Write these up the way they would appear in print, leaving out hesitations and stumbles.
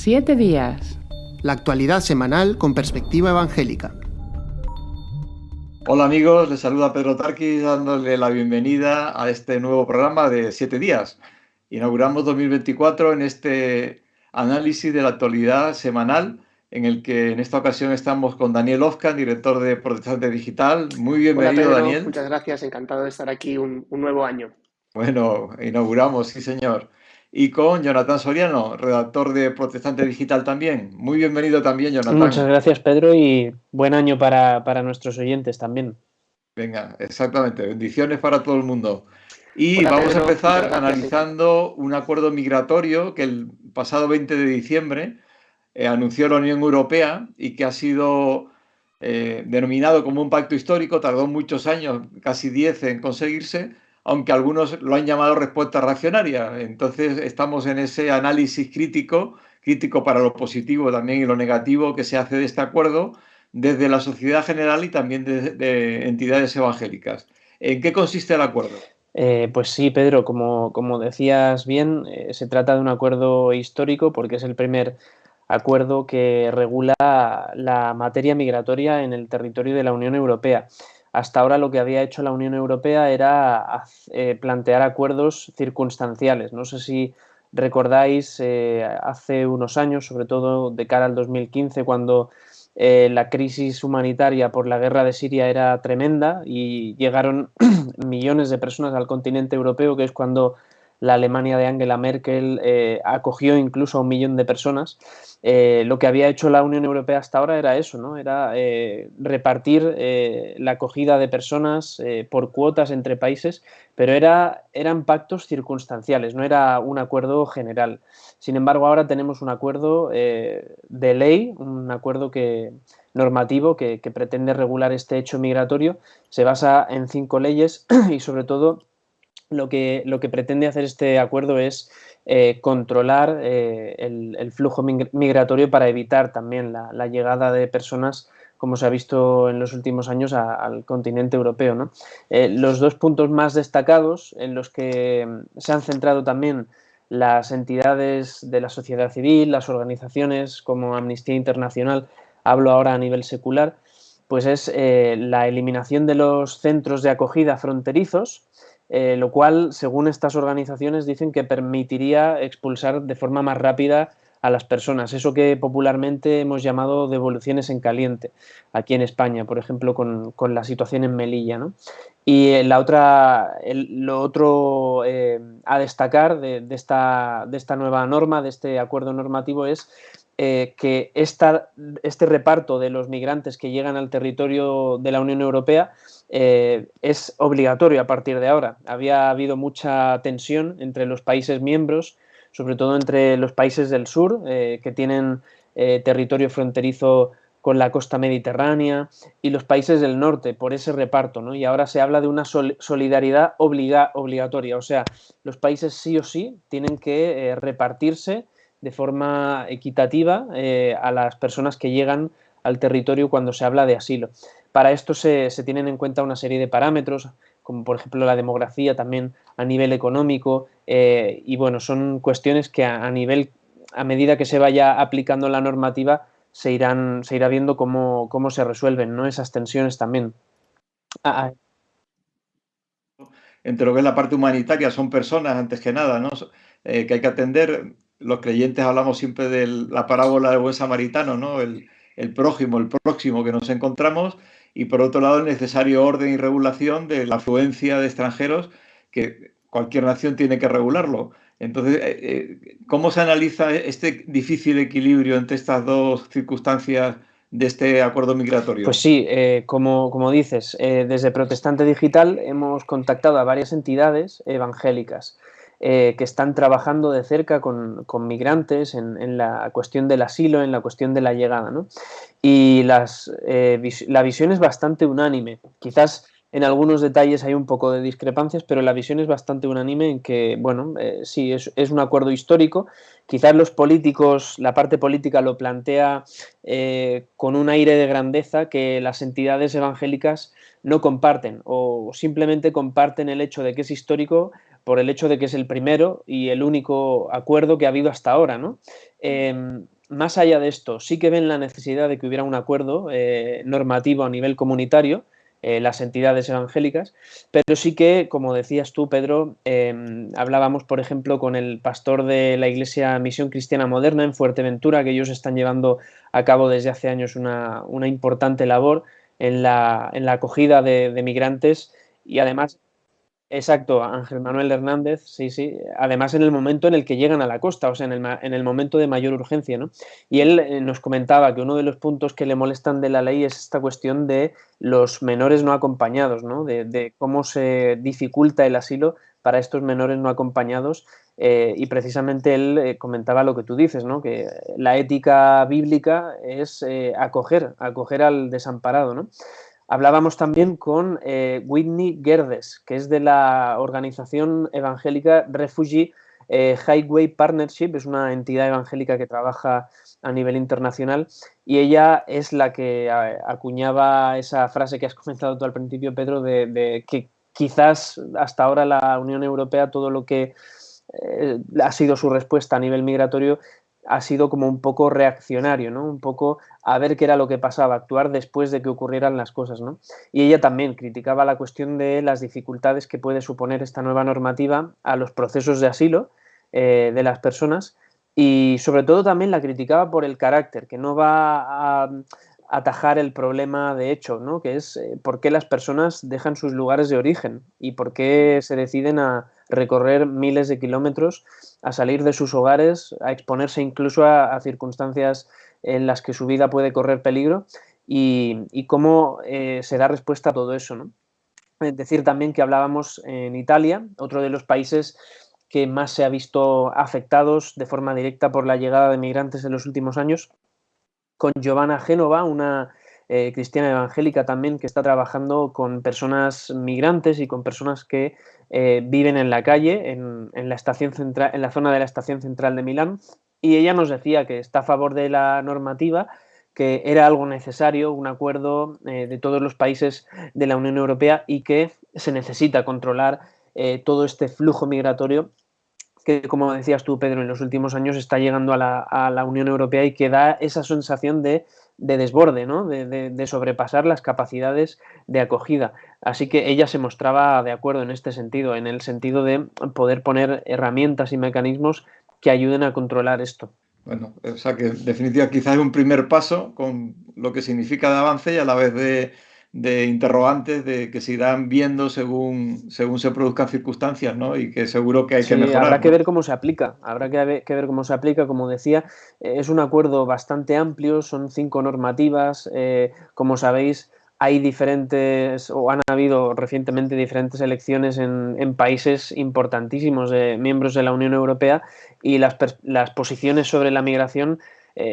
7 días. La actualidad semanal con perspectiva evangélica. Hola amigos, les saluda Pedro Tarquis dándole la bienvenida a este nuevo programa de 7 días. Inauguramos 2024 en este análisis de la actualidad semanal en el que en esta ocasión estamos con Daniel Ofcan, director de Protestante Digital. Muy bienvenido. Hola Pedro, Daniel. muchas gracias, encantado de estar aquí un nuevo año. Bueno, inauguramos, sí señor. Y con Jonathan Soriano, redactor de Protestante Digital también. Muy bienvenido también, Jonathan. Muchas gracias, Pedro, y buen año para nuestros oyentes también. Venga, exactamente. Bendiciones para todo el mundo. Y Hola, vamos Pedro, a empezar muchas gracias. analizando un acuerdo migratorio que el pasado 20 de diciembre anunció la Unión Europea y que ha sido denominado como un pacto histórico. Tardó muchos años, casi 10, en conseguirse, aunque algunos lo han llamado respuesta reaccionaria. Entonces estamos en ese análisis crítico para lo positivo también y lo negativo que se hace de este acuerdo desde la sociedad general y también de entidades evangélicas. ¿En qué consiste el acuerdo? Pues sí, Pedro, como decías bien, se trata de un acuerdo histórico porque es el primer acuerdo que regula la materia migratoria en el territorio de la Unión Europea. Hasta ahora lo que había hecho la Unión Europea era plantear acuerdos circunstanciales. No sé si recordáis hace unos años, sobre todo de cara al 2015, cuando la crisis humanitaria por la guerra de Siria era tremenda y llegaron millones de personas al continente europeo, que es cuando la Alemania de Angela Merkel acogió incluso a 1 millón de personas. Lo que había hecho la Unión Europea hasta ahora era eso, ¿no? Era repartir la acogida de personas por cuotas entre países, pero eran pactos circunstanciales, no era un acuerdo general. Sin embargo, ahora tenemos un acuerdo de ley, un acuerdo normativo que pretende regular este hecho migratorio. Se basa en 5 leyes y sobre todo lo que pretende hacer este acuerdo es controlar el flujo migratorio para evitar también la llegada de personas, como se ha visto en los últimos años, al continente europeo, ¿no? Los 2 puntos más destacados en los que se han centrado también las entidades de la sociedad civil, las organizaciones como Amnistía Internacional, hablo ahora a nivel secular, pues es la eliminación de los centros de acogida fronterizos, lo cual, según estas organizaciones, dicen que permitiría expulsar de forma más rápida a las personas. Eso que popularmente hemos llamado devoluciones en caliente, aquí en España, por ejemplo, con la situación en Melilla, ¿no? Y lo otro a destacar de esta nueva norma, de este acuerdo normativo, es que este reparto de los migrantes que llegan al territorio de la Unión Europea es obligatorio a partir de ahora. Había habido mucha tensión entre los países miembros, sobre todo entre los países del sur, que tienen territorio fronterizo con la costa mediterránea, y los países del norte, por ese reparto, ¿no? Y ahora se habla de una solidaridad obligatoria, o sea, los países sí o sí tienen que repartirse de forma equitativa a las personas que llegan al territorio cuando se habla de asilo. Para esto se tienen en cuenta una serie de parámetros, como por ejemplo la demografía, también a nivel económico, y bueno, son cuestiones que a medida que se vaya aplicando la normativa se irá viendo cómo se resuelven, ¿no? Esas tensiones también. Entre lo que es la parte humanitaria, son personas antes que nada, ¿no? Que hay que atender. Los creyentes hablamos siempre de la parábola del buen samaritano, ¿no? El prójimo, el próximo que nos encontramos, y por otro lado el necesario orden y regulación de la afluencia de extranjeros, que cualquier nación tiene que regularlo. Entonces, ¿cómo se analiza este difícil equilibrio entre estas dos circunstancias de este acuerdo migratorio? Pues sí, como dices, desde Protestante Digital hemos contactado a varias entidades evangélicas que están trabajando de cerca con migrantes en la cuestión del asilo, en la cuestión de la llegada, ¿no? Y la visión es bastante unánime. Quizás en algunos detalles hay un poco de discrepancias, pero la visión es bastante unánime en que, bueno, sí, es un acuerdo histórico. Quizás los políticos, la parte política lo plantea con un aire de grandeza que las entidades evangélicas no comparten, o simplemente comparten el hecho de que es histórico por el hecho de que es el primero y el único acuerdo que ha habido hasta ahora, ¿no? más allá de esto, sí que ven la necesidad de que hubiera un acuerdo normativo a nivel comunitario, las entidades evangélicas, pero sí que, como decías tú, Pedro, hablábamos, por ejemplo, con el pastor de la Iglesia Misión Cristiana Moderna en Fuerteventura, que ellos están llevando a cabo desde hace años una importante labor en la acogida de migrantes y además. Exacto, Ángel Manuel Hernández, sí, sí. Además, en el momento en el que llegan a la costa, o sea, en el momento de mayor urgencia, ¿no? Y él nos comentaba que uno de los puntos que le molestan de la ley es esta cuestión de los menores no acompañados, ¿no? De cómo se dificulta el asilo para estos menores no acompañados. Y precisamente él comentaba lo que tú dices, ¿no? Que la ética bíblica es acoger al desamparado, ¿no? Hablábamos también con Whitney Gerdes, que es de la organización evangélica Refugee Highway Partnership, es una entidad evangélica que trabaja a nivel internacional y ella es la que acuñaba esa frase que has comentado tú al principio, Pedro, de que quizás hasta ahora la Unión Europea, todo lo que ha sido su respuesta a nivel migratorio, ha sido como un poco reaccionario, ¿no? Un poco a ver qué era lo que pasaba, actuar después de que ocurrieran las cosas, ¿no? Y ella también criticaba la cuestión de las dificultades que puede suponer esta nueva normativa a los procesos de asilo de las personas y sobre todo también la criticaba por el carácter, que no va a atajar el problema de hecho, ¿no? Que es por qué las personas dejan sus lugares de origen y por qué se deciden a recorrer miles de kilómetros, a salir de sus hogares, a exponerse incluso a circunstancias en las que su vida puede correr peligro y cómo se da respuesta a todo eso, ¿no? Es decir, también que hablábamos en Italia, otro de los países que más se ha visto afectados de forma directa por la llegada de migrantes en los últimos años, con Giovanna Génova, una cristiana evangélica también que está trabajando con personas migrantes y con personas que viven en la calle, en la estación central, en la zona de la estación central de Milán, y ella nos decía que está a favor de la normativa, que era algo necesario, un acuerdo de todos los países de la Unión Europea y que se necesita controlar todo este flujo migratorio que, como decías tú, Pedro, en los últimos años está llegando a la Unión Europea y que da esa sensación de desborde, ¿no? De sobrepasar las capacidades de acogida. Así que ella se mostraba de acuerdo en este sentido, en el sentido de poder poner herramientas y mecanismos que ayuden a controlar esto. Bueno, o sea que en definitiva quizás es un primer paso con lo que significa de avance y a la vez de interrogantes de que se irán viendo según se produzcan circunstancias, ¿no? Y que seguro que hay que mejorar, habrá que ¿no? ver cómo se aplica, ver cómo se aplica, como decía, es un acuerdo bastante amplio, son 5 normativas, como sabéis, hay diferentes, o han habido recientemente diferentes elecciones en países importantísimos, miembros de la Unión Europea, y las posiciones sobre la migración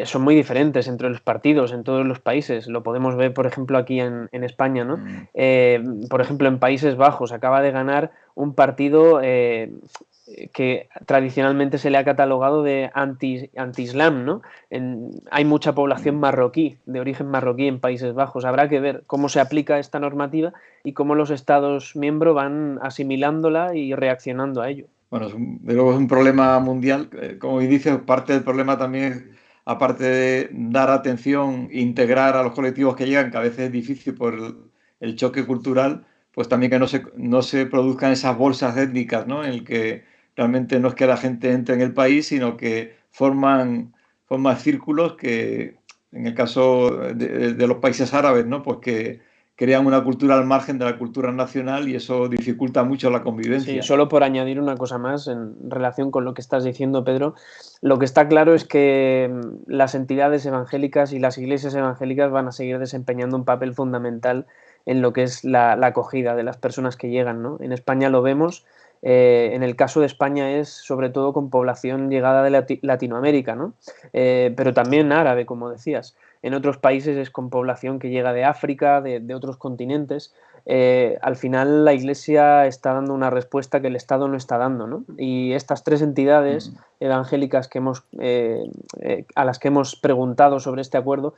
son muy diferentes entre los partidos en todos los países. Lo podemos ver, por ejemplo, aquí en España, ¿no? Por ejemplo, en Países Bajos acaba de ganar un partido que tradicionalmente se le ha catalogado de anti-islam, ¿no? Hay mucha población marroquí, de origen marroquí en Países Bajos. Habrá que ver cómo se aplica esta normativa y cómo los Estados miembros van asimilándola y reaccionando a ello. Bueno, de luego es un problema mundial. Como dices, parte del problema también es, aparte de dar atención, integrar a los colectivos que llegan, que a veces es difícil por el choque cultural, pues también que no se produzcan esas bolsas étnicas, ¿no? En el que realmente no es que la gente entre en el país, sino que forman círculos que, en el caso de los países árabes, ¿no? Pues que crean una cultura al margen de la cultura nacional y eso dificulta mucho la convivencia. Sí, solo por añadir una cosa más en relación con lo que estás diciendo, Pedro, lo que está claro es que las entidades evangélicas y las iglesias evangélicas van a seguir desempeñando un papel fundamental en lo que es la acogida de las personas que llegan, ¿no? En España lo vemos, en el caso de España es sobre todo con población llegada de Latinoamérica, ¿no? Pero también árabe, como decías. En otros países es con población que llega de África, de otros continentes. Al final la Iglesia está dando una respuesta que el Estado no está dando, ¿no? Y estas 3 entidades evangélicas que a las que hemos preguntado sobre este acuerdo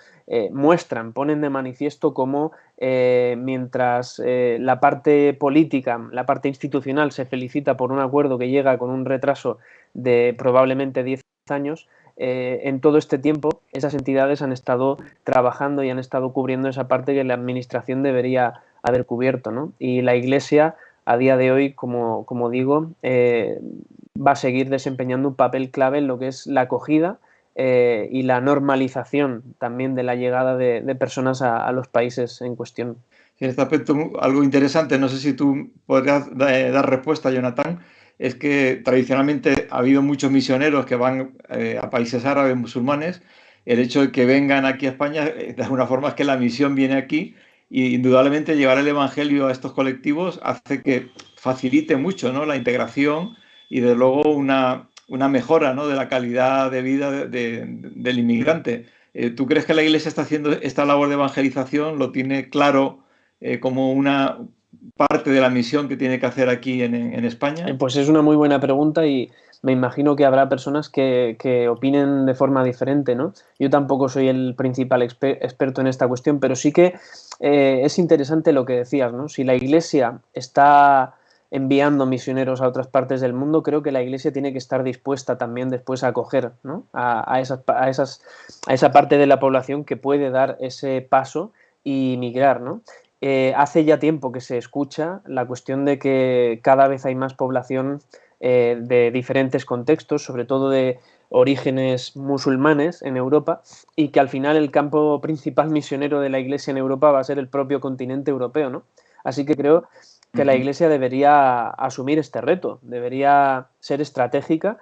ponen de manifiesto cómo mientras la parte política, la parte institucional se felicita por un acuerdo que llega con un retraso de probablemente 10 años, en todo este tiempo esas entidades han estado trabajando y han estado cubriendo esa parte que la administración debería haber cubierto, ¿no? Y la Iglesia a día de hoy, como digo, va a seguir desempeñando un papel clave en lo que es la acogida y la normalización también de la llegada de personas a los países en cuestión. En este aspecto, algo interesante, no sé si tú podrías dar respuesta, Jonathan, es que tradicionalmente ha habido muchos misioneros que van a países árabes musulmanes. El hecho de que vengan aquí a España, de alguna forma, es que la misión viene aquí y indudablemente llevar el Evangelio a estos colectivos hace que facilite mucho, ¿no?, la integración y, desde luego, una mejora, ¿no?, de la calidad de vida del inmigrante. ¿Tú crees que la Iglesia está haciendo esta labor de evangelización? ¿Lo tiene claro como una parte de la misión que tiene que hacer aquí en España? Pues es una muy buena pregunta y me imagino que habrá personas que opinen de forma diferente, ¿no? Yo tampoco soy el principal experto en esta cuestión, pero sí que es interesante lo que decías, ¿no? Si la Iglesia está enviando misioneros a otras partes del mundo, creo que la Iglesia tiene que estar dispuesta también después a acoger, ¿no?, a esa parte de la población que puede dar ese paso y migrar, ¿no? Hace ya tiempo que se escucha la cuestión de que cada vez hay más población de diferentes contextos, sobre todo de orígenes musulmanes en Europa, y que al final el campo principal misionero de la Iglesia en Europa va a ser el propio continente europeo, ¿no? Así que creo que la Iglesia debería asumir este reto, debería ser estratégica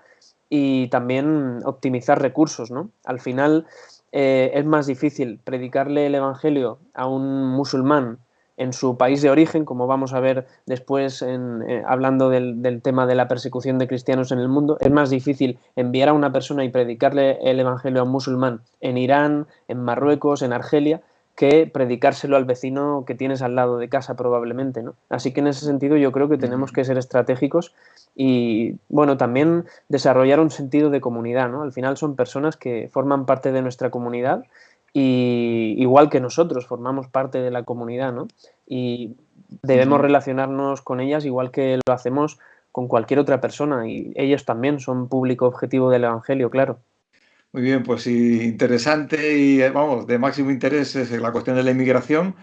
y también optimizar recursos, ¿no? Al final es más difícil predicarle el Evangelio a un musulmán en su país de origen, como vamos a ver después hablando del tema de la persecución de cristianos en el mundo. Es más difícil enviar a una persona y predicarle el Evangelio a un musulmán en Irán, en Marruecos, en Argelia, que predicárselo al vecino que tienes al lado de casa probablemente, ¿no? Así que en ese sentido yo creo que tenemos que ser estratégicos y, bueno, también desarrollar un sentido de comunidad, ¿no? Al final son personas que forman parte de nuestra comunidad y igual que nosotros formamos parte de la comunidad, ¿no? Y debemos relacionarnos con ellas igual que lo hacemos con cualquier otra persona y ellos también son público objetivo del Evangelio, claro. Muy bien, pues sí, interesante y, vamos, de máximo interés es la cuestión de la inmigración.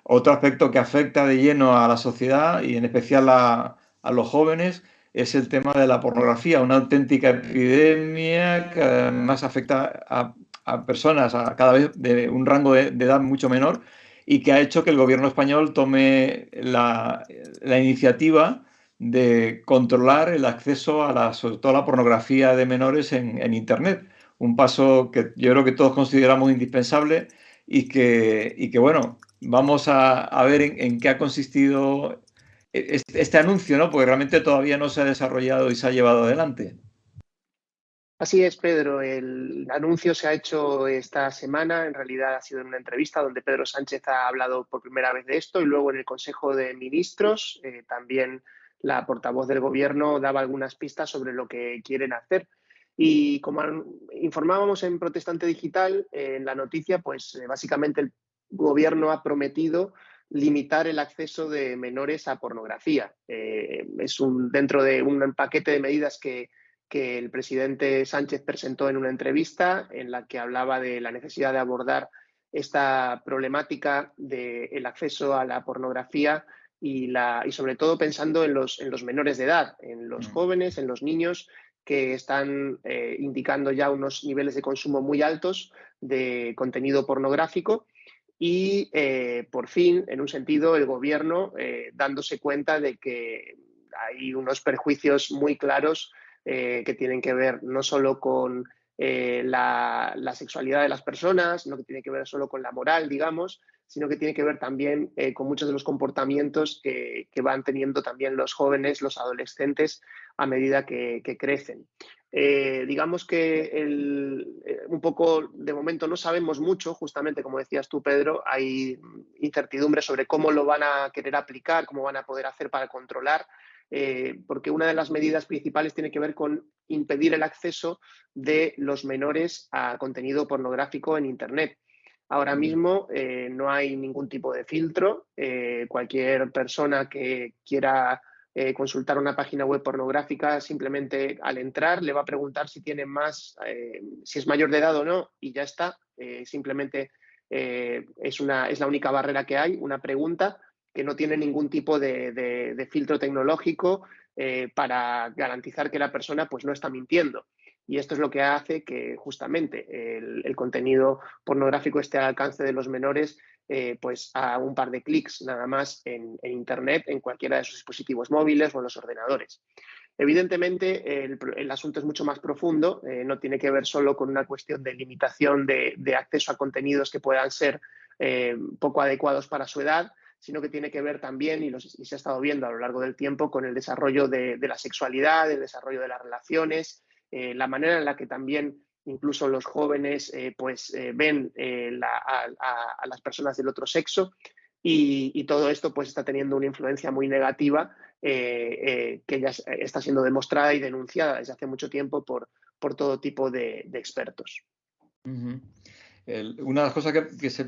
Otro aspecto que afecta de lleno a la sociedad y en especial a los jóvenes es el tema de la pornografía, una auténtica epidemia que además afecta a personas a cada vez de un rango de edad mucho menor y que ha hecho que el gobierno español tome la iniciativa de controlar el acceso sobre todo a la pornografía de menores en Internet. Un paso que yo creo que todos consideramos indispensable y que bueno, vamos a ver en qué ha consistido este anuncio, ¿no? Porque realmente todavía no se ha desarrollado y se ha llevado adelante. Así es, Pedro. El anuncio se ha hecho esta semana. En realidad ha sido en una entrevista donde Pedro Sánchez ha hablado por primera vez de esto y luego en el Consejo de Ministros también la portavoz del Gobierno daba algunas pistas sobre lo que quieren hacer. Y como informábamos en Protestante Digital, en la noticia, pues básicamente el Gobierno ha prometido limitar el acceso de menores a pornografía. Es dentro de un paquete de medidas que el presidente Sánchez presentó en una entrevista en la que hablaba de la necesidad de abordar esta problemática del acceso a la pornografía y sobre todo pensando en los menores de edad, en los jóvenes, en los niños que están indicando ya unos niveles de consumo muy altos de contenido pornográfico y por fin, en un sentido, el gobierno dándose cuenta de que hay unos perjuicios muy claros que tienen que ver no solo con la sexualidad de las personas, no que tiene que ver solo con la moral, digamos, sino que tiene que ver también con muchos de los comportamientos que van teniendo también los jóvenes, los adolescentes, a medida que crecen. Digamos que un poco de momento no sabemos mucho, justamente como decías tú, Pedro, hay incertidumbre sobre cómo lo van a querer aplicar, cómo van a poder hacer para controlar, porque una de las medidas principales tiene que ver con impedir el acceso de los menores a contenido pornográfico en Internet. Ahora mismo no hay ningún tipo de filtro. Cualquier persona que quiera consultar una página web pornográfica, simplemente al entrar le va a preguntar si tiene si es mayor de edad o no, y ya está. Simplemente es la única barrera que hay, una pregunta que no tiene ningún tipo de filtro tecnológico para garantizar que la persona pues no está mintiendo. Y esto es lo que hace que justamente el contenido pornográfico esté al alcance de los menores pues a un par de clics nada más en Internet, en cualquiera de sus dispositivos móviles o en los ordenadores. Evidentemente, el asunto es mucho más profundo, no tiene que ver solo con una cuestión de limitación de acceso a contenidos que puedan ser poco adecuados para su edad, sino que tiene que ver también, y se ha estado viendo a lo largo del tiempo, con el desarrollo de la sexualidad, el desarrollo de las relaciones, la manera en la que también incluso los jóvenes ven a las personas del otro sexo, y todo esto pues está teniendo una influencia muy negativa que ya está siendo demostrada y denunciada desde hace mucho tiempo por todo tipo de expertos. Uh-huh. Una de las cosas que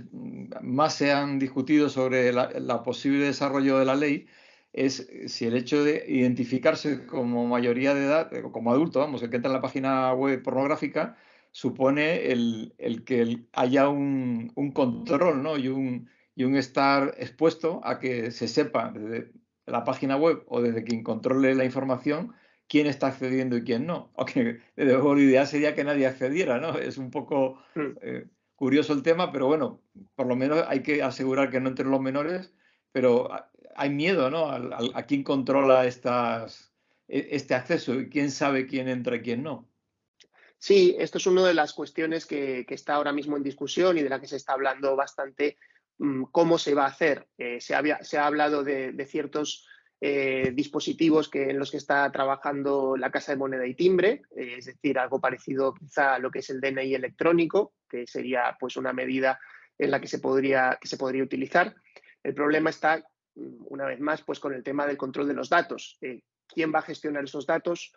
más se han discutido sobre la posible desarrollo de la ley es si el hecho de identificarse como mayoría de edad, como adulto, vamos, el que entra en la página web pornográfica, supone el que haya un control, ¿no? y un estar expuesto a que se sepa desde la página web o desde quien controle la información quién está accediendo y quién no. Aunque desde luego la idea sería que nadie accediera, ¿no? Es un poco curioso el tema, pero bueno, por lo menos hay que asegurar que no entren los menores, pero hay miedo, ¿no? A quién controla este acceso y quién sabe quién entra y quién no. Sí, esto es una de las cuestiones que está ahora mismo en discusión y de la que se está hablando bastante. ¿Cómo se va a hacer? Se ha hablado de ciertos dispositivos en los que está trabajando la Casa de Moneda y Timbre, es decir, algo parecido quizá a lo que es el DNI electrónico, que sería pues una medida en la que se podría utilizar. El problema está, una vez más, pues con el tema del control de los datos. ¿Quién va a gestionar esos datos?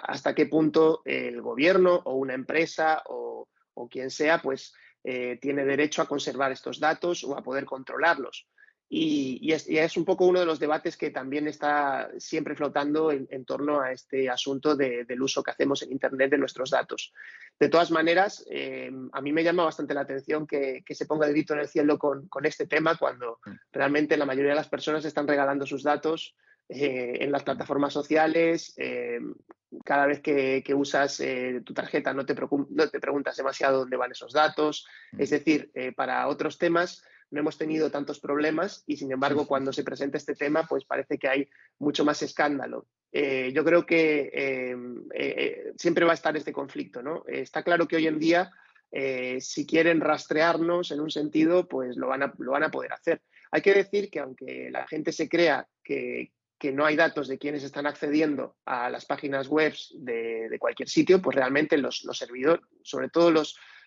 Hasta qué punto el gobierno o una empresa o quien sea pues tiene derecho a conservar estos datos o a poder controlarlos. Y es un poco uno de los debates que también está siempre flotando en torno a este asunto del uso que hacemos en Internet de nuestros datos. De todas maneras, a mí me llama bastante la atención que se ponga el grito en el cielo con este tema cuando realmente la mayoría de las personas están regalando sus datos en las plataformas sociales. Cada vez que usas tu tarjeta no te preguntas demasiado dónde van esos datos. Es decir, para otros temas no hemos tenido tantos problemas y, sin embargo, cuando se presenta este tema, pues parece que hay mucho más escándalo. Yo creo que siempre va a estar este conflicto, ¿no? Está claro que hoy en día, si quieren rastrearnos en un sentido, pues lo van a poder hacer. Hay que decir que aunque la gente se crea que no hay datos de quienes están accediendo a las páginas web de cualquier sitio, pues realmente los servidores, sobre todo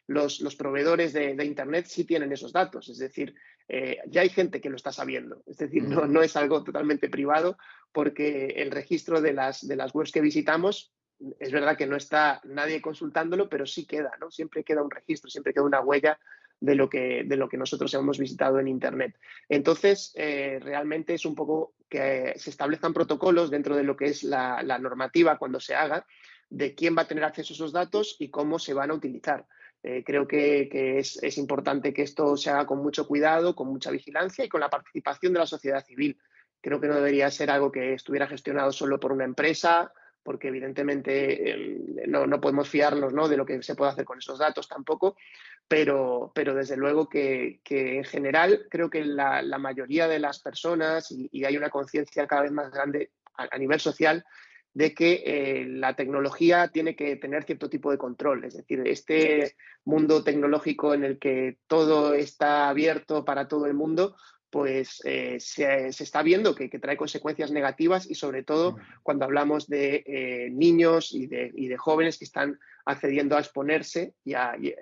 los proveedores de Internet, sí tienen esos datos. Es decir, ya hay gente que lo está sabiendo. Es decir, no es algo totalmente privado, porque el registro de las webs que visitamos, es verdad que no está nadie consultándolo, pero sí queda, ¿no? Siempre queda un registro, siempre queda una huella de lo que nosotros hemos visitado en Internet. Entonces, realmente es un poco que se establezcan protocolos dentro de lo que es la normativa cuando se haga, de quién va a tener acceso a esos datos y cómo se van a utilizar. Creo que es importante que esto se haga con mucho cuidado, con mucha vigilancia y con la participación de la sociedad civil. Creo que no debería ser algo que estuviera gestionado solo por una empresa, porque evidentemente no podemos fiarnos, ¿no?, de lo que se puede hacer con esos datos tampoco, pero desde luego que en general creo que la mayoría de las personas, y hay una conciencia cada vez más grande a nivel social, de que la tecnología tiene que tener cierto tipo de control. Es decir, este mundo tecnológico en el que todo está abierto para todo el mundo, pues se está viendo que trae consecuencias negativas, y sobre todo cuando hablamos de niños y de jóvenes que están accediendo a exponerse y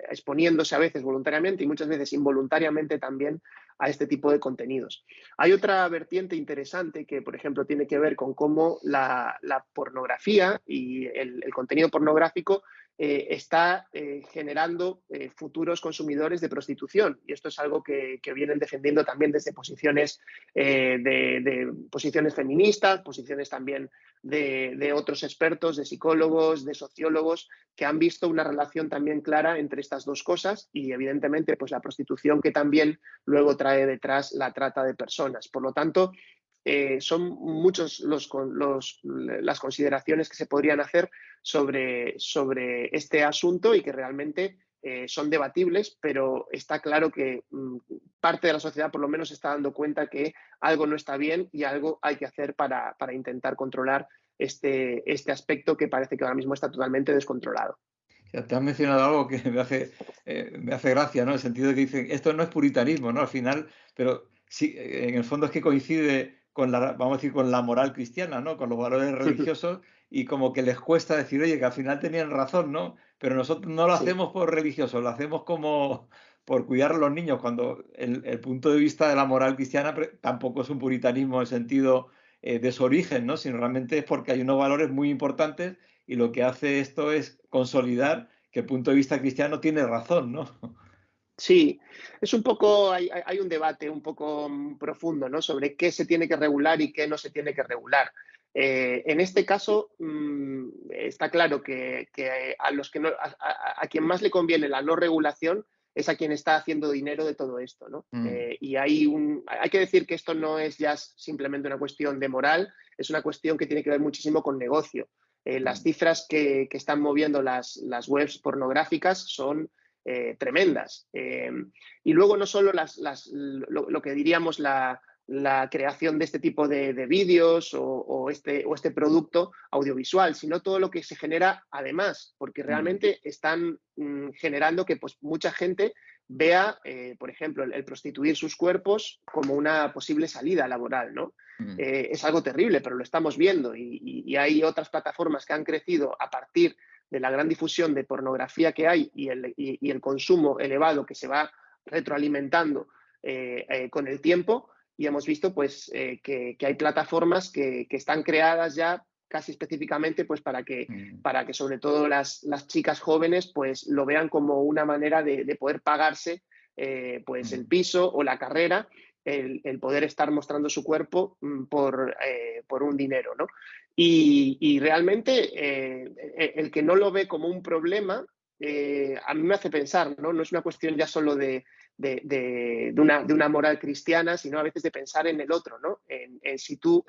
exponiéndose a veces voluntariamente y muchas veces involuntariamente también a este tipo de contenidos. Hay otra vertiente interesante que, por ejemplo, tiene que ver con cómo la pornografía y el contenido pornográfico está generando futuros consumidores de prostitución. Y esto es algo que vienen defendiendo también desde posiciones de posiciones feministas, posiciones también de otros expertos, de psicólogos, de sociólogos, que han visto una relación también clara entre estas dos cosas y, evidentemente, pues la prostitución, que también luego trae detrás la trata de personas. Por lo tanto, son muchos las consideraciones que se podrían hacer sobre este asunto, y que realmente son debatibles, pero está claro que parte de la sociedad por lo menos se está dando cuenta que algo no está bien y algo hay que hacer para intentar controlar este aspecto, que parece que ahora mismo está totalmente descontrolado. Te has mencionado algo que me hace gracia, ¿no? En el sentido de que dicen, esto no es puritanismo, ¿no? Al final, pero sí, en el fondo es que coincide con vamos a decir, con la moral cristiana, ¿no? Con los valores religiosos, y como que les cuesta decir, oye, que al final tenían razón, ¿no? Pero nosotros no lo hacemos por religiosos, lo hacemos como por cuidar a los niños, cuando el punto de vista de la moral cristiana tampoco es un puritanismo en el sentido de su origen, ¿no? Sino realmente es porque hay unos valores muy importantes, y lo que hace esto es consolidar que el punto de vista cristiano tiene razón, ¿no? Sí, es un poco, hay un debate un poco profundo, ¿no?, sobre qué se tiene que regular y qué no se tiene que regular. En este caso, está claro que a los que no, a quien más le conviene la no regulación es a quien está haciendo dinero de todo esto, ¿no? Y hay que decir que esto no es ya simplemente una cuestión de moral, es una cuestión que tiene que ver muchísimo con negocio. Las cifras que están moviendo las webs pornográficas son tremendas. Y luego no solo lo que diríamos la creación de este tipo de vídeos o este producto audiovisual, sino todo lo que se genera además, porque realmente están generando que pues mucha gente vea, por ejemplo, el prostituir sus cuerpos como una posible salida laboral, ¿no? Es algo terrible, pero lo estamos viendo, y hay otras plataformas que han crecido a partir de la gran difusión de pornografía que hay y el consumo elevado que se va retroalimentando con el tiempo, y hemos visto pues que hay plataformas que están creadas ya casi específicamente pues para que sobre todo las chicas jóvenes pues lo vean como una manera de poder pagarse pues el piso o la carrera, el poder estar mostrando su cuerpo por un dinero, ¿no? Y realmente el que no lo ve como un problema, a mí me hace pensar, ¿no? No es una cuestión ya solo de una moral cristiana, sino a veces de pensar en el otro, ¿no? En si tú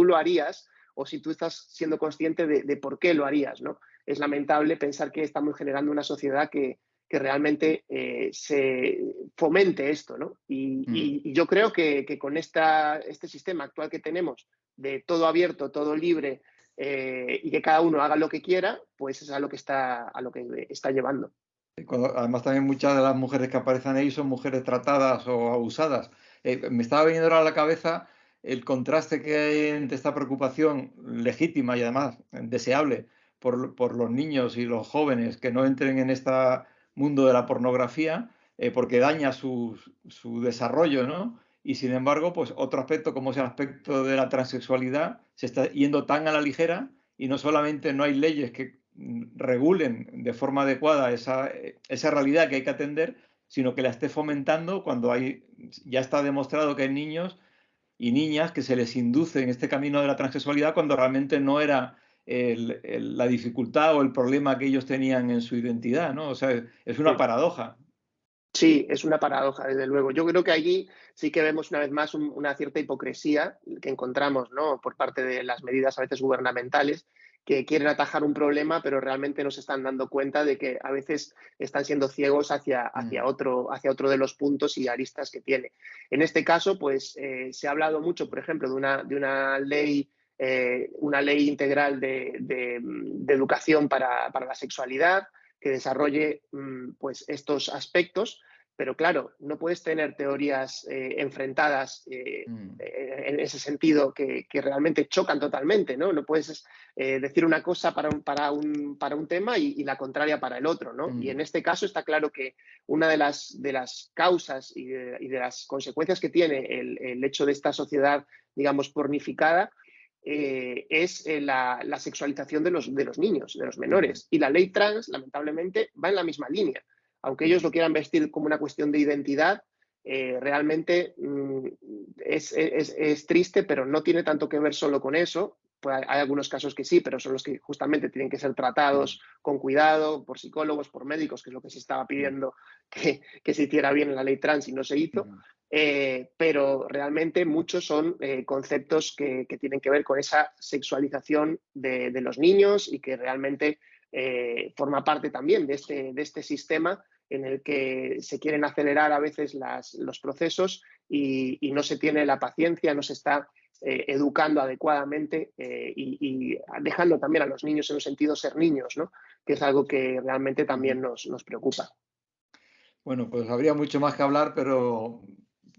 lo harías, o si tú estás siendo consciente de por qué lo harías, ¿no? Es lamentable pensar que estamos generando una sociedad que realmente se fomente esto, ¿no? Y yo creo que con este sistema actual que tenemos, de todo abierto, todo libre, y que cada uno haga lo que quiera, pues es a lo que está llevando. Además, también muchas de las mujeres que aparecen ahí son mujeres tratadas o abusadas. Me estaba viniendo ahora a la cabeza el contraste que hay entre esta preocupación legítima y además deseable por los niños y los jóvenes que no entren en este mundo de la pornografía, porque daña su desarrollo, ¿no? Y sin embargo, pues otro aspecto, como es el aspecto de la transexualidad, se está yendo tan a la ligera, y no solamente no hay leyes que regulen de forma adecuada esa realidad que hay que atender, sino que la esté fomentando cuando ya está demostrado que hay niños y niñas que se les induce en este camino de la transexualidad cuando realmente no era la dificultad o el problema que ellos tenían en su identidad, ¿no? O sea, es una paradoja. Sí, es una paradoja, desde luego. Yo creo que allí sí que vemos una vez más una cierta hipocresía que encontramos, ¿no?, por parte de las medidas a veces gubernamentales, que quieren atajar un problema, pero realmente no se están dando cuenta de que a veces están siendo ciegos hacia otro de los puntos y aristas que tiene. En este caso, pues se ha hablado mucho, por ejemplo, de una ley integral de educación para la sexualidad, que desarrolle pues estos aspectos, pero claro, no puedes tener teorías enfrentadas en ese sentido que realmente chocan totalmente, ¿no? No puedes decir una cosa para un tema y la contraria para el otro, ¿no? Y en este caso está claro que una de las causas y de las consecuencias que tiene el hecho de esta sociedad, digamos, pornificada, es la sexualización de los niños, de los menores. Y la ley trans, lamentablemente, va en la misma línea. Aunque ellos lo quieran vestir como una cuestión de identidad, realmente es triste, pero no tiene tanto que ver solo con eso. Pues hay algunos casos que sí, pero son los que justamente tienen que ser tratados con cuidado por psicólogos, por médicos, que es lo que se estaba pidiendo que se hiciera bien en la ley trans y no se hizo. Pero realmente muchos son conceptos que tienen que ver con esa sexualización de los niños y que realmente forma parte también de este sistema en el que se quieren acelerar a veces los procesos y no se tiene la paciencia, no se está educando adecuadamente y dejando también a los niños en un sentido ser niños, ¿no? Que es algo que realmente también nos preocupa. Bueno, pues habría mucho más que hablar, pero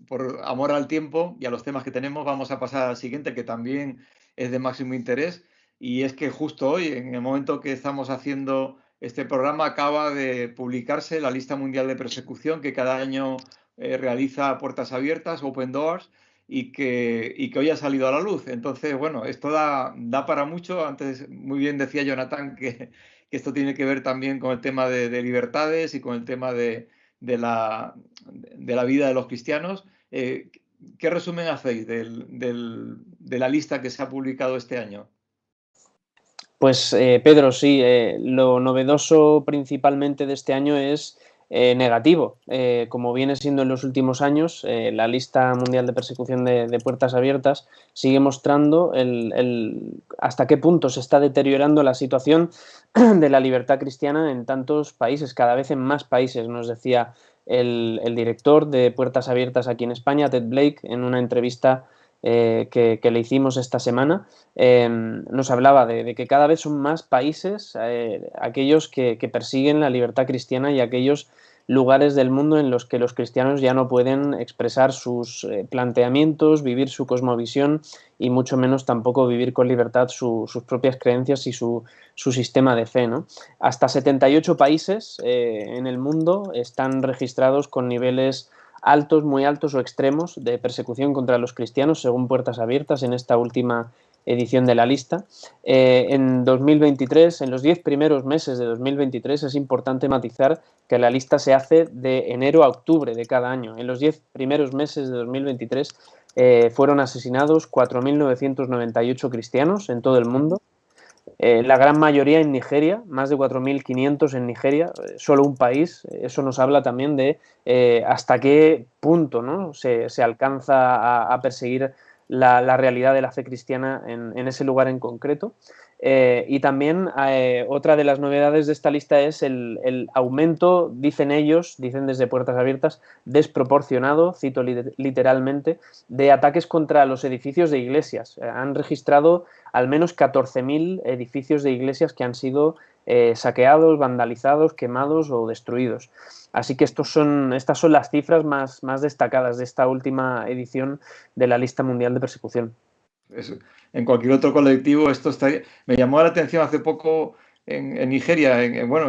por amor al tiempo y a los temas que tenemos, vamos a pasar al siguiente, que también es de máximo interés, y es que justo hoy, en el momento que estamos haciendo este programa, acaba de publicarse la lista mundial de persecución que cada año realiza Puertas Abiertas, Open Doors, y que hoy ha salido a la luz. Entonces, bueno, esto da para mucho. Antes muy bien decía Jonathan que esto tiene que ver también con el tema de libertades y con el tema de la vida de los cristianos. ¿Qué resumen hacéis de la lista que se ha publicado este año? Pues Pedro, sí, lo novedoso principalmente de este año es negativo. Como viene siendo en los últimos años, la lista mundial de persecución de Puertas Abiertas sigue mostrando hasta qué punto se está deteriorando la situación de la libertad cristiana en tantos países, cada vez en más países, nos decía el director de Puertas Abiertas aquí en España, Ted Blake, en una entrevista que le hicimos esta semana. Nos hablaba de que cada vez son más países aquellos que persiguen la libertad cristiana y aquellos lugares del mundo en los que los cristianos ya no pueden expresar sus planteamientos, vivir su cosmovisión y mucho menos tampoco vivir con libertad sus propias creencias y su sistema de fe, ¿no? Hasta 78 países en el mundo están registrados con niveles altos, muy altos o extremos de persecución contra los cristianos, según Puertas Abiertas, en esta última edición de la lista. En 2023, en los 10 primeros meses de 2023, es importante matizar que la lista se hace de enero a octubre de cada año. En los 10 primeros meses de 2023 fueron asesinados 4.998 cristianos en todo el mundo. La gran mayoría en Nigeria, más de 4.500 en Nigeria, solo un país. Eso nos habla también de hasta qué punto, ¿no?, se alcanza a perseguir la realidad de la fe cristiana en ese lugar en concreto. Y también otra de las novedades de esta lista es el aumento, dicen ellos, dicen desde Puertas Abiertas, desproporcionado, cito literalmente, de ataques contra los edificios de iglesias. Han registrado al menos 14.000 edificios de iglesias que han sido saqueados, vandalizados, quemados o destruidos. Así que estas son las cifras más destacadas de esta última edición de la lista mundial de persecución. Eso. En cualquier otro colectivo esto estaría... Me llamó la atención hace poco en Nigeria,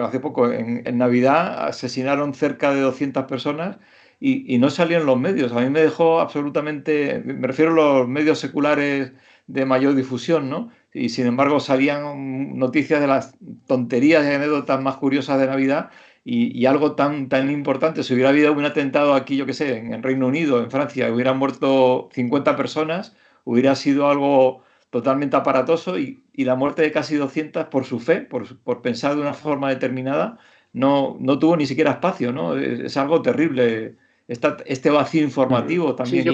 hace poco en Navidad asesinaron cerca de 200 personas y no salían en los medios. A mí me dejó absolutamente, me refiero a los medios seculares de mayor difusión, ¿no? Y sin embargo salían noticias de las tonterías y anécdotas más curiosas de Navidad y algo tan importante. Si hubiera habido un atentado aquí, yo qué sé, en Reino Unido, en Francia, hubieran muerto 50 personas, hubiera sido algo totalmente aparatoso y la muerte de casi 200 por su fe, por pensar de una forma determinada, no tuvo ni siquiera espacio, ¿no? Es algo terrible. Este vacío informativo también. Sí,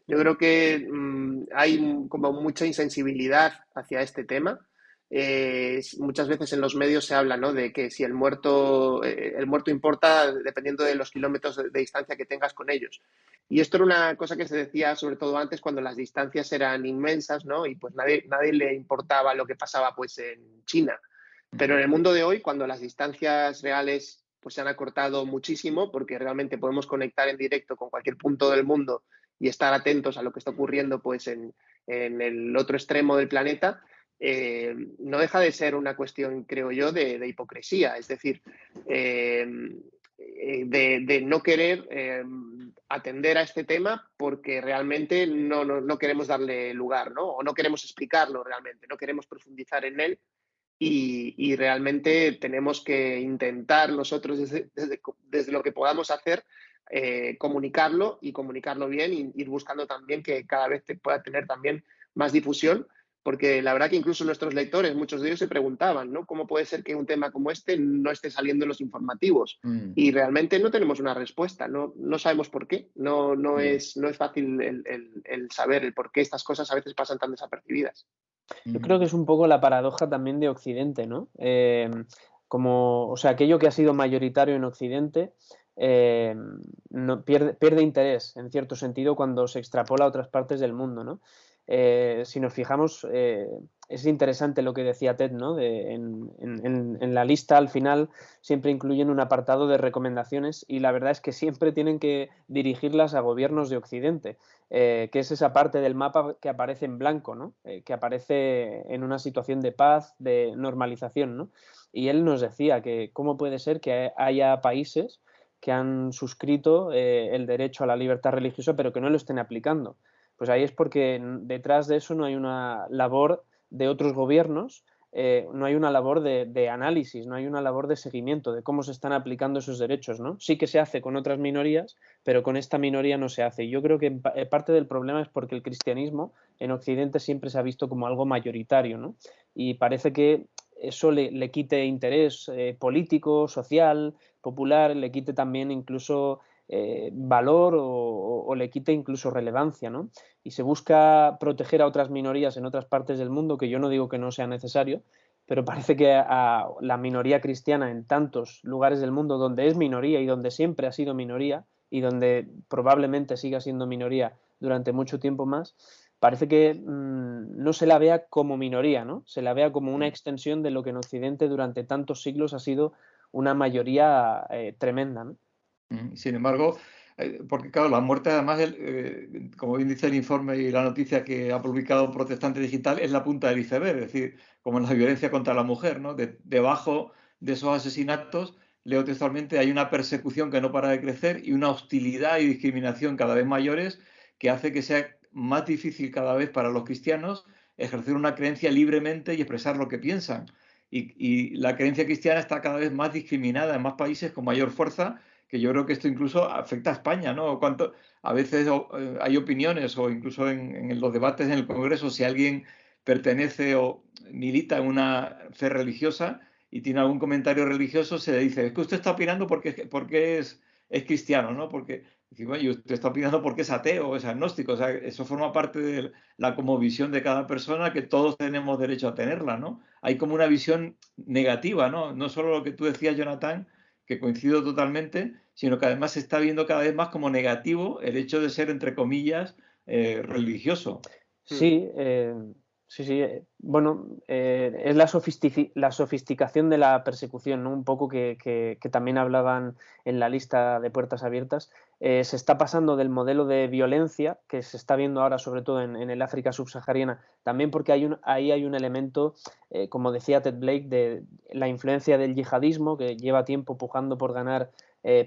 yo creo que hay como mucha insensibilidad hacia este tema. Muchas veces en los medios se habla, ¿no?, de que si el muerto importa dependiendo de los kilómetros de distancia que tengas con ellos. Y esto era una cosa que se decía sobre todo antes cuando las distancias eran inmensas, ¿no? Y pues nadie le importaba lo que pasaba pues en China. Pero en el mundo de hoy, cuando las distancias reales pues se han acortado muchísimo, porque realmente podemos conectar en directo con cualquier punto del mundo y estar atentos a lo que está ocurriendo pues en el otro extremo del planeta, no deja de ser una cuestión, creo yo, de hipocresía. Es decir, de no querer atender a este tema porque realmente no queremos darle lugar, ¿no? O no queremos explicarlo realmente, no queremos profundizar en él y realmente tenemos que intentar nosotros desde lo que podamos hacer comunicarlo y comunicarlo bien y ir buscando también que cada vez pueda tener también más difusión, porque la verdad que incluso nuestros lectores, muchos de ellos se preguntaban, ¿no? ¿Cómo puede ser que un tema como este no esté saliendo en los informativos? Y realmente no tenemos una respuesta, no sabemos por qué, no es fácil el saber el por qué estas cosas a veces pasan tan desapercibidas. Yo creo que es un poco la paradoja también de Occidente, ¿no? O sea, aquello que ha sido mayoritario en Occidente pierde interés, en cierto sentido, cuando se extrapola a otras partes del mundo, ¿no? Si nos fijamos, es interesante lo que decía Ted, ¿no? En la lista, al final, siempre incluyen un apartado de recomendaciones y la verdad es que siempre tienen que dirigirlas a gobiernos de Occidente, que es esa parte del mapa que aparece en blanco, ¿no? Que aparece en una situación de paz, de normalización, ¿no? Y él nos decía que cómo puede ser que haya países que han suscrito el derecho a la libertad religiosa pero que no lo estén aplicando. Pues ahí es porque detrás de eso no hay una labor de otros gobiernos, no hay una labor de análisis, no hay una labor de seguimiento de cómo se están aplicando esos derechos, ¿no? Sí que se hace con otras minorías, pero con esta minoría no se hace. Y yo creo que parte del problema es porque el cristianismo en Occidente siempre se ha visto como algo mayoritario, ¿no? Y parece que eso le quite interés político, social, popular, le quite también incluso valor o le quite incluso relevancia, ¿no? Y se busca proteger a otras minorías en otras partes del mundo, que yo no digo que no sea necesario, pero parece que a la minoría cristiana en tantos lugares del mundo donde es minoría y donde siempre ha sido minoría y donde probablemente siga siendo minoría durante mucho tiempo más, parece que no se la vea como minoría, ¿no? Se la vea como una extensión de lo que en Occidente durante tantos siglos ha sido una mayoría tremenda, ¿no? Sin embargo, porque claro, la muerte además, como bien dice el informe y la noticia que ha publicado Protestante Digital, es la punta del iceberg, es decir, como en la violencia contra la mujer, ¿no? Debajo de esos asesinatos, leo textualmente, hay una persecución que no para de crecer y una hostilidad y discriminación cada vez mayores que hace que sea más difícil cada vez para los cristianos ejercer una creencia libremente y expresar lo que piensan. Y la creencia cristiana está cada vez más discriminada en más países con mayor fuerza, que yo creo que esto incluso afecta a España, ¿no? A veces hay opiniones o incluso en los debates en el Congreso, si alguien pertenece o milita en una fe religiosa y tiene algún comentario religioso, se le dice, es que usted está opinando porque es cristiano, ¿no? Porque, bueno, y usted está opinando porque es ateo o es agnóstico, o sea, eso forma parte de la cosmovisión de cada persona, que todos tenemos derecho a tenerla, ¿no? Hay como una visión negativa, ¿no? No solo lo que tú decías, Jonathan, que coincido totalmente, sino que además se está viendo cada vez más como negativo el hecho de ser, entre comillas, religioso. Sí, sí. Bueno, es la sofisticación de la persecución, ¿no? Un poco que también hablaban en la lista de Puertas Abiertas. Se está pasando del modelo de violencia que se está viendo ahora, sobre todo en el África subsahariana, también porque ahí hay un elemento, como decía Ted Blake, de la influencia del yihadismo, que lleva tiempo pujando por ganar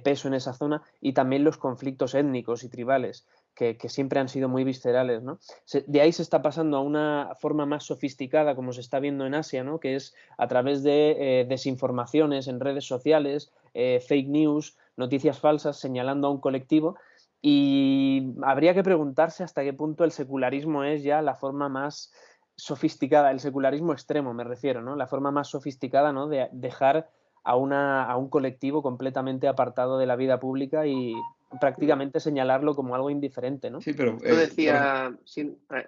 peso en esa zona, y también los conflictos étnicos y tribales, que siempre han sido muy viscerales, ¿no? De ahí se está pasando a una forma más sofisticada, como se está viendo en Asia, ¿no? Que es a través de desinformaciones en redes sociales, fake news, noticias falsas señalando a un colectivo, y habría que preguntarse hasta qué punto el secularismo es ya la forma más sofisticada, el secularismo extremo me refiero, ¿no? La forma más sofisticada, ¿no? De dejar a un colectivo completamente apartado de la vida pública y prácticamente señalarlo como algo indiferente, ¿no? Sí, pero Esto decía,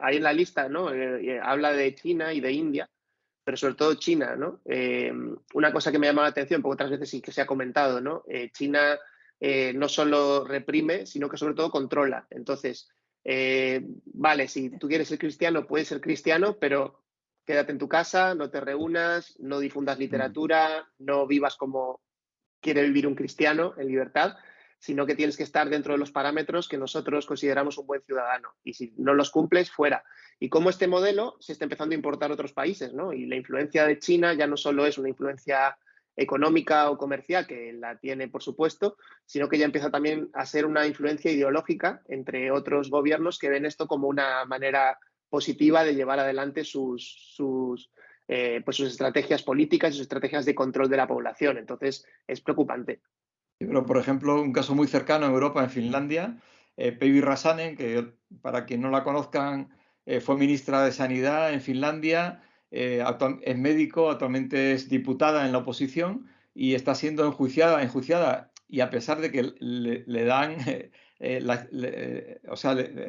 ahí en la lista, ¿no? Habla de China y de India, pero sobre todo China, ¿no? Una cosa que me llama la atención, porque otras veces sí que se ha comentado, ¿no? China no solo reprime, sino que sobre todo controla. Entonces, vale, si tú quieres ser cristiano, puedes ser cristiano, pero quédate en tu casa, no te reúnas, no difundas literatura, no vivas como quiere vivir un cristiano en libertad, sino que tienes que estar dentro de los parámetros que nosotros consideramos un buen ciudadano. Y si no los cumples, fuera. Y cómo este modelo se está empezando a importar a otros países, ¿no? Y la influencia de China ya no solo es una influencia económica o comercial, que la tiene por supuesto, sino que ya empieza también a ser una influencia ideológica entre otros gobiernos que ven esto como una manera positiva de llevar adelante sus estrategias políticas y sus estrategias de control de la población. Entonces, es preocupante. Pero, por ejemplo, un caso muy cercano en Europa, en Finlandia, Päivi Räsänen, que para quien no la conozcan, fue ministra de Sanidad en Finlandia, es médico, actualmente es diputada en la oposición y está siendo enjuiciada y a pesar de que le dan,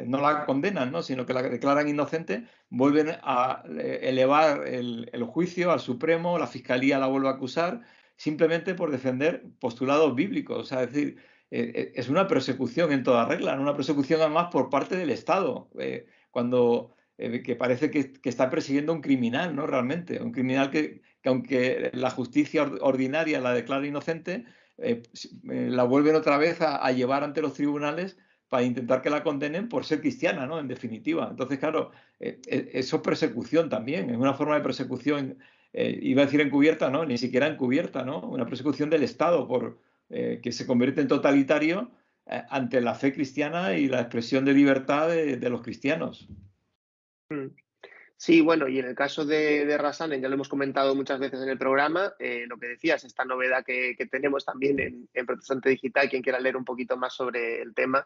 no la condenan, ¿no? Sino que la declaran inocente, vuelven a elevar el juicio al Supremo, la Fiscalía la vuelve a acusar, simplemente por defender postulados bíblicos. O sea, es decir, es una persecución en toda regla, ¿no? Una persecución además por parte del Estado, que parece que está persiguiendo a un criminal, ¿no? Realmente, un criminal que aunque la justicia ordinaria la declara inocente, la vuelven otra vez a llevar ante los tribunales para intentar que la condenen por ser cristiana, ¿no? En definitiva. Entonces, claro, eso es persecución también, es una forma de persecución. Iba a decir encubierta, no, ni siquiera encubierta, ¿no? Una persecución del Estado que se convierte en totalitario ante la fe cristiana y la expresión de libertad de los cristianos. Sí, bueno, y en el caso de Räsänen, ya lo hemos comentado muchas veces en el programa, lo que decías, esta novedad que tenemos también en Protestante Digital, quien quiera leer un poquito más sobre el tema,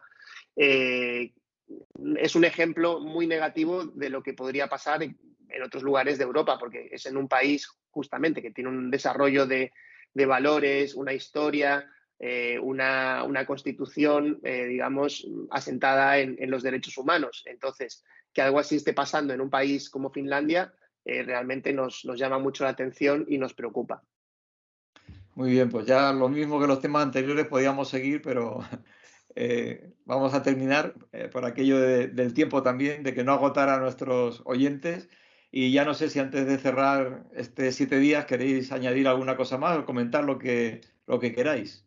es un ejemplo muy negativo de lo que podría pasar en otros lugares de Europa, porque es en un país justamente que tiene un desarrollo de valores, una historia, una constitución, digamos, asentada en los derechos humanos. Entonces, que algo así esté pasando en un país como Finlandia, realmente nos llama mucho la atención y nos preocupa. Muy bien, pues ya lo mismo que los temas anteriores podíamos seguir, pero vamos a terminar por aquello del tiempo también, de que no agotara a nuestros oyentes. Y ya no sé si antes de cerrar este 7 días queréis añadir alguna cosa más o comentar lo que queráis.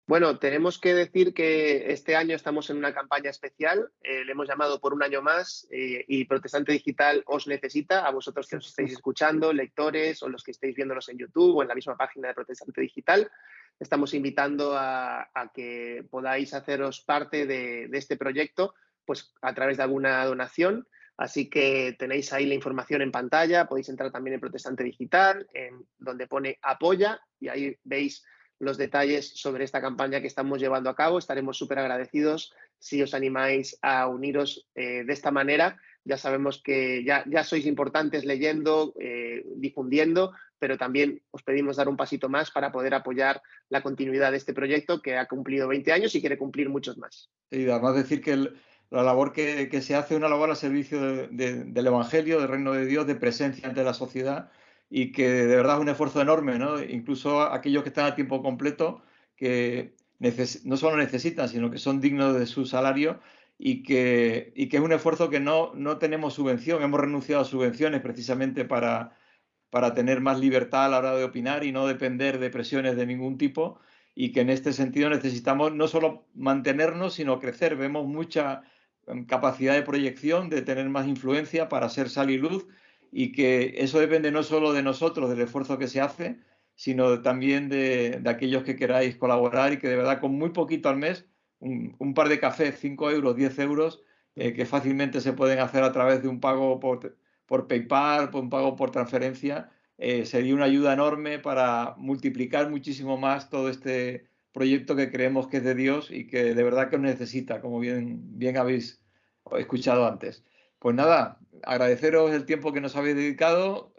Bueno, tenemos que decir que este año estamos en una campaña especial, le hemos llamado Por un año más y Protestante Digital os necesita, a vosotros que os estáis escuchando, lectores o los que estáis viéndonos en YouTube o en la misma página de Protestante Digital. Estamos invitando a que podáis haceros parte de este proyecto pues, a través de alguna donación. Así que tenéis ahí la información en pantalla, podéis entrar también en Protestante Digital, donde pone apoya y ahí veis los detalles sobre esta campaña que estamos llevando a cabo. Estaremos súper agradecidos si os animáis a uniros de esta manera. Ya sabemos que ya sois importantes leyendo, difundiendo, pero también os pedimos dar un pasito más para poder apoyar la continuidad de este proyecto que ha cumplido 20 años y quiere cumplir muchos más. Y además decir que la labor que se hace es una labor al servicio del Evangelio, del Reino de Dios, de presencia ante la sociedad, y que de verdad es un esfuerzo enorme, ¿no? Incluso aquellos que están a tiempo completo, que no solo necesitan, sino que son dignos de su salario y que es un esfuerzo que no tenemos subvención, hemos renunciado a subvenciones precisamente para tener más libertad a la hora de opinar y no depender de presiones de ningún tipo, y que en este sentido necesitamos no solo mantenernos, sino crecer. Vemos mucha capacidad de proyección, de tener más influencia para ser sal y luz, y que eso depende no solo de nosotros, del esfuerzo que se hace, sino también de aquellos que queráis colaborar y que de verdad con muy poquito al mes, un par de cafés, 5 euros, 10 euros, que fácilmente se pueden hacer a través de un pago por PayPal, por un pago por transferencia, sería una ayuda enorme para multiplicar muchísimo más todo este proyecto que creemos que es de Dios y que de verdad que os necesita, como bien habéis escuchado antes. Pues nada, agradeceros el tiempo que nos habéis dedicado,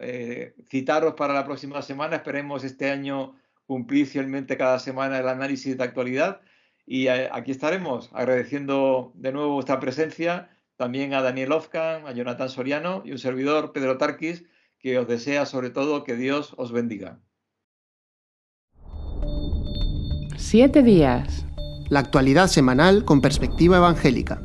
citaros para la próxima semana, esperemos este año cumplir fielmente cada semana el análisis de actualidad, y aquí estaremos agradeciendo de nuevo vuestra presencia, también a Daniel Ofcan, a Jonathan Soriano y un servidor, Pedro Tarquis, que os desea sobre todo que Dios os bendiga. 7 días. La actualidad semanal con perspectiva evangélica.